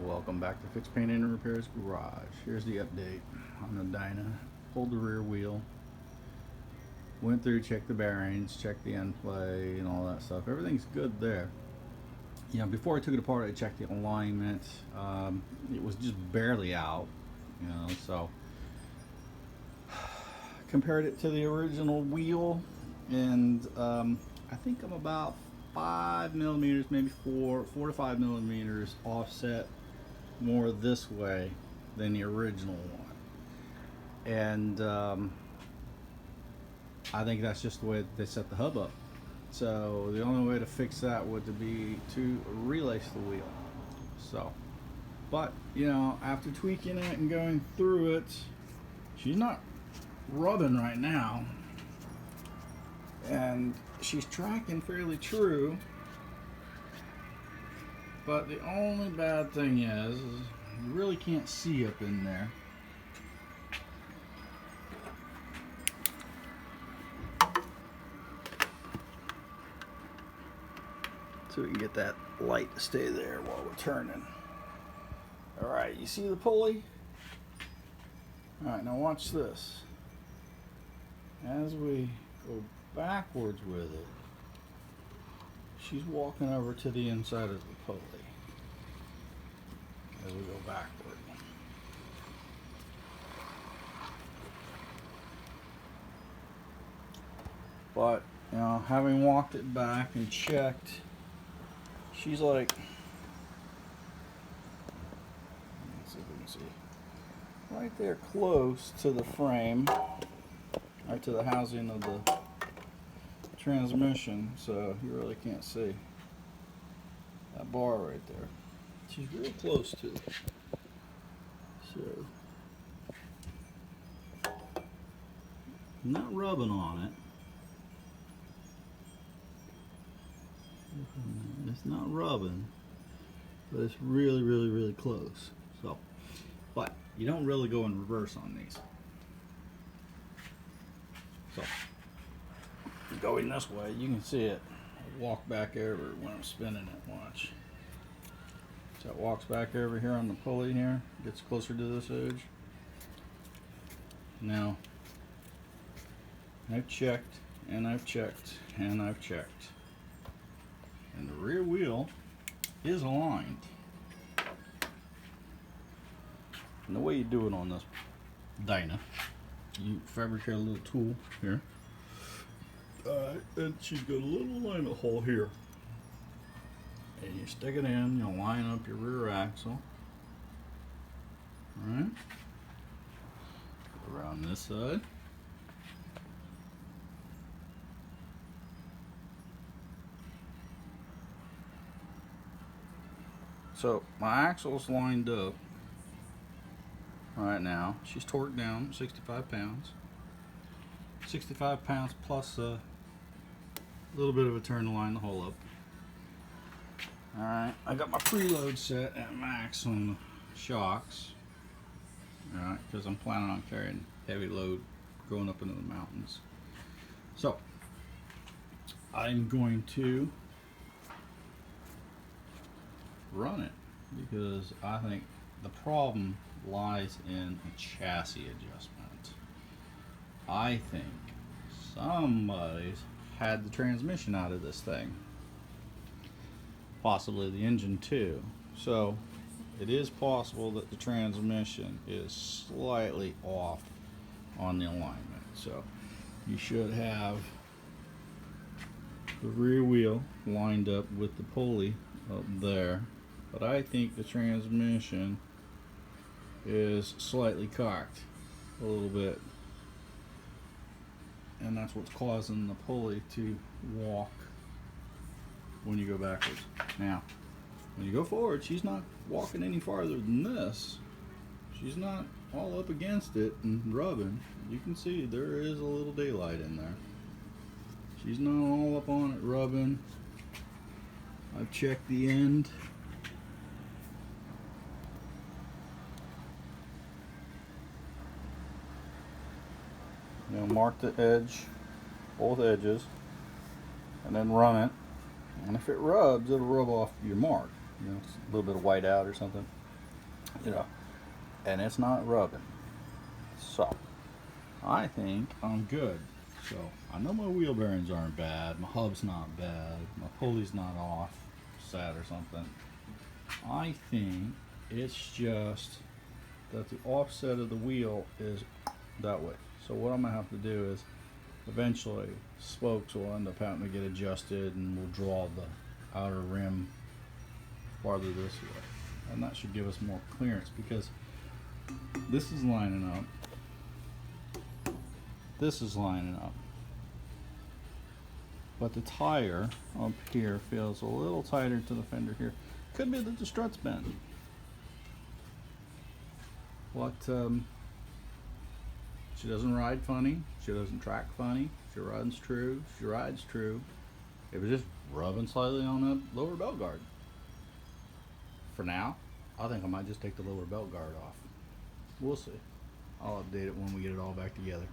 Welcome back to Fix Painting and Repairs Garage. Here's the update on the Dyna. Pulled the rear wheel, went through, checked the bearings, checked the end play and all that stuff. Everything's good there. Before I took it apart, I checked the alignment. It was just barely out, so compared it to the original wheel, and I think I'm about 5 millimeters, maybe 4 to 5 millimeters offset more this way than the original one, and I think that's just the way they set the hub up. So the only way to fix that would be to relace the wheel. But after tweaking it and going through it, she's not rubbing right now, and she's tracking fairly true. But the only bad thing is you really can't see up in there. So we can get that light to stay there while we're turning. Alright, you see the pulley? Alright, now watch this. As we go backwards with it, she's walking over to the inside of the pulley as we go backward. But, having walked it back and checked, she's like, let's see if we can see, right there close to the frame, or to the housing of the transmission, so you really can't see that bar right there. She's real close to it. So not rubbing on it. It's not rubbing, but it's really close. So, but you don't really go in reverse on these. So going this way, you can see it. I'll walk back over when I'm spinning it. Watch. So it walks back over here on the pulley here, gets closer to this edge. Now, I've checked, and I've checked, and I've checked. And the rear wheel is aligned. And the way you do it on this Dyna, you fabricate a little tool here. And she's got a little alignment hole here. And you stick it in, you line up your rear axle. Alright. Around this side. So my axle's lined up right now. She's torqued down 65 pounds. 65 pounds plus a little bit of a turn to line the hole up. Alright, I got my preload set at max on the shocks. Alright, because I'm planning on carrying heavy load going up into the mountains. So, I'm going to run it because I think the problem lies in a chassis adjustment. I think somebody's had the transmission out of this thing, possibly the engine too. So it is possible that the transmission is slightly off on the alignment. So you should have the rear wheel lined up with the pulley up there, but I think the transmission is slightly cocked a little bit, and that's what's causing the pulley to walk when you go backwards. Now, when you go forward, she's not walking any farther than this. She's not all up against it and rubbing. You can see there is a little daylight in there. She's not all up on it rubbing. I've checked the end. Mark the edge, both edges, and then run it. And if it rubs, it'll rub off your mark. A little bit of white out or something. you know, and it's not rubbing. So I think I'm good. So I know my wheel bearings aren't bad, my hub's not bad, my pulley's not off, sad or something. I think it's just that the offset of the wheel is that way. So what I'm gonna have to do is eventually spokes will end up having to get adjusted, and we'll draw the outer rim farther this way, and that should give us more clearance, because this is lining up, this is lining up, but the tire up here feels a little tighter to the fender here. Could be that the strut's bent. What she doesn't ride funny, she doesn't track funny, she runs true, she rides true. It was just rubbing slightly on that lower belt guard. For now, I think I might just take the lower belt guard off. We'll see. I'll update it when we get it all back together.